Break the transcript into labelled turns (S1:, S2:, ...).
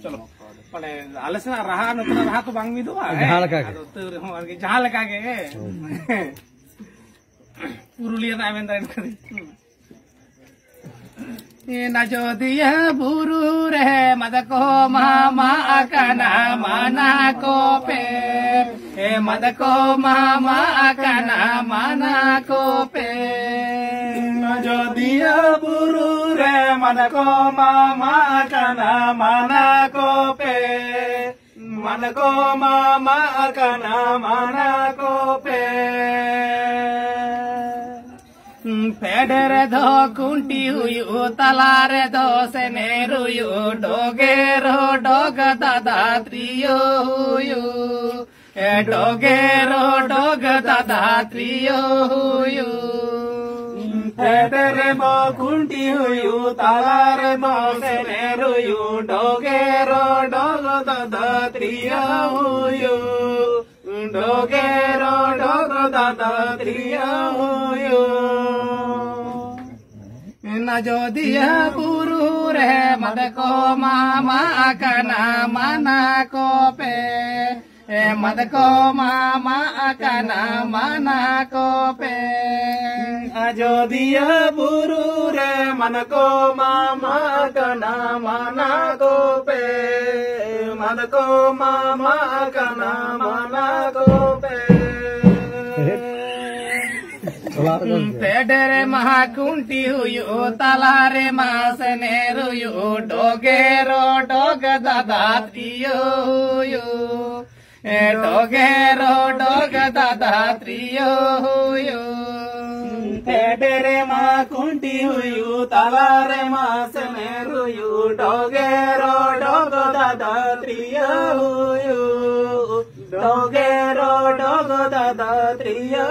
S1: चलो माने आले से रहा नतरा रहा तो बांग मिदो जहां लका के जहां लका के पुरुलिया ना मेन दाइन करे नजोदिया बुरु रे मदको मामा अकना माना को पे मदको मामा अकना माना को पे नजोदिया बुरु रे मदको मामा अकना माना को पे मदको मामा अकना माना को पे पेडरे दो कुंटी हुई तलारे दो से नेरुयु डोगेरो डोग दादा त्रियो हुयु डोगेरो डोग दादा त्रियो हुयु पेडरे दो कुंटी हुई तलारे दो से नेरुयु डोगेरो डोग दादा त्रियो हुयु डोगेरो डोग दादा त्रियो हुयु नजोदिया पुरु रे मदको मामा अकना माना को पे मदको मामा अकना माना को पे अजोदिया पुरु रे मदको मामा अकना माना को पे मदको मामा अकना माना को पे पेडरे महाकुंटी हुयु तलारे मासने रुयु डोगेरो डोग दादा त्रियो हुयु डोगेरो डोग दादा त्रियो हुयु पेडरे महाकुंटी हुयु तलारे मासने रुयु डोगेरो डोग दादा त्रियो हुयु डोगेरो डोग दादा त्रियो